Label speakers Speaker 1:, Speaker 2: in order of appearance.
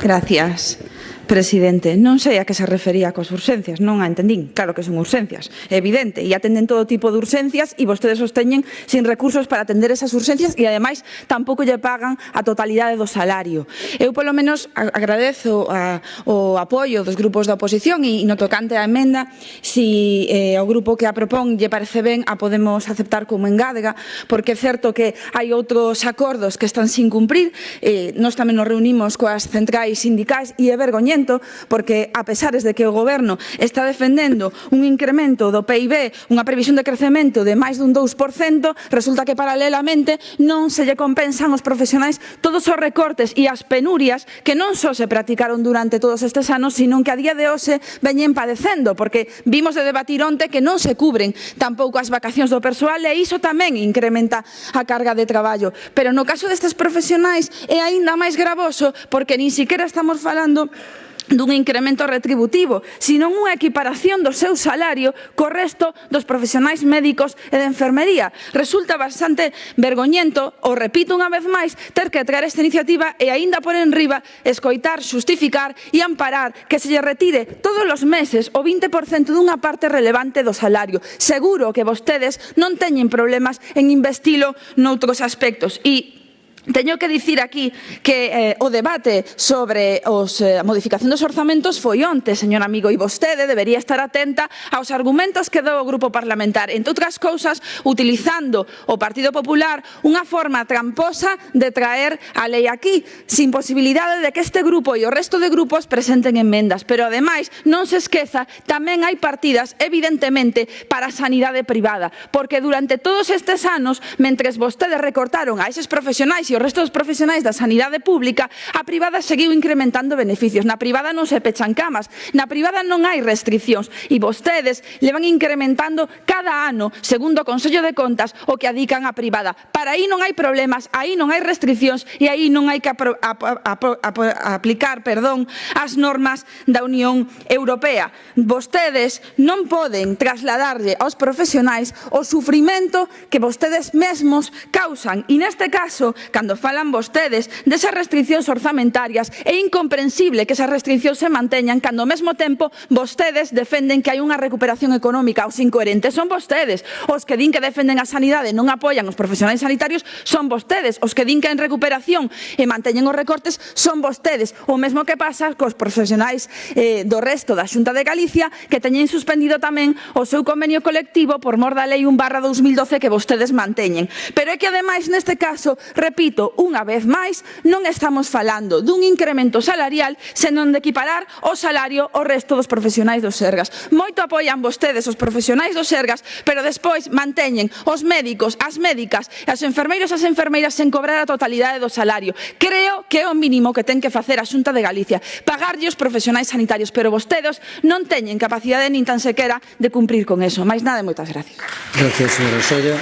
Speaker 1: Gracias, presidente. Non sei a que se refería coas urxencias, non a entendín. Claro que son urxencias, é evidente, e atenden todo tipo de urxencias e vostedes os teñen sin recursos para atender esas urxencias e, ademais, tampouco lle pagan a totalidade do salario. Eu, polo menos, agradezo o apoio dos grupos da oposición e, no tocante á emenda, si o grupo que a propón lle parece ben, a podemos aceptar como engádega, porque é certo que hai outros acordos que están sin cumprir. Nós tamén nos reunimos coas centrais sindicais e é vergoñento porque, a pesares de que o Goberno está defendendo un incremento do PIB, unha previsión de crecemento de máis dun 2%, resulta que paralelamente non se lle compensan aos profesionais todos os recortes e as penurias que non só se practicaron durante todos estes anos, sino que a día de hoxe veñen padecendo, porque vimos de debatir onte que non se cubren tampouco as vacacións do persoal e iso tamén incrementa a carga de traballo. Pero no caso destes profesionais é aínda máis gravoso porque nin siquiera estamos falando dun incremento retributivo, sino unha equiparación do seu salario co resto dos profesionais médicos e de enfermería. Resulta bastante vergoñento, o repito unha vez máis, ter que traer esta iniciativa e aínda por enriba escoitar, xustificar e amparar que se lle retire todos os meses o 20% dunha parte relevante do salario. Seguro que vostedes non teñen problemas en investilo noutros aspectos. E teño que dicir aquí que o debate sobre a modificación dos orzamentos foi onte, señor amigo, e vostede debería estar atenta aos argumentos que dou o Grupo Parlamentar, entre outras cousas, utilizando o Partido Popular unha forma tramposa de traer a lei aquí, sin posibilidade de que este grupo e o resto de grupos presenten emendas. Pero, ademais, non se esqueza, tamén hai partidas, evidentemente, para a sanidade privada, porque durante todos estes anos, mentres vostedes recortaron a eses profesionais e o resto dos profesionais da sanidade pública, a privada seguiu incrementando beneficios. Na privada non se pechan camas, na privada non hai restriccións e vostedes le van incrementando cada ano, segundo o Consello de Contas, o que adican á privada. Para aí non hai problemas, aí non hai restriccións e aí non hai que aplicar as normas da Unión Europea. Vostedes non poden trasladarlle aos profesionais o sufrimento que vostedes mesmos causan e, neste caso, cando falan vostedes desas restriccións orzamentarias, é incomprensible que esas restriccións se manteñan cando ao mesmo tempo vostedes defenden que hai unha recuperación económica. Os incoherentes son vostedes. Os que din que defenden a sanidade e non apoian os profesionais sanitarios son vostedes. Os que din que en recuperación e manteñen os recortes son vostedes. O mesmo que pasa cos profesionais do resto da Xunta de Galicia, que teñen suspendido tamén o seu convenio colectivo por mor da Lei 1/2012 que vostedes manteñen. Pero é que, ademais, neste caso, repito, unha vez máis, non estamos falando dun incremento salarial, senón de equiparar o salario ao resto dos profesionais do Sergas. Moito apoian vostedes os profesionais do Sergas, pero despois manteñen os médicos, as médicas e os enfermeiros e as enfermeiras sen cobrar a totalidade do salario. Creo que é o mínimo que ten que facer a Xunta de Galicia, pagarlle os profesionais sanitarios, pero vostedes non teñen capacidade nin tan sequera de cumprir con eso. Mais nada e moitas gracias.
Speaker 2: Gracias, señora Solla.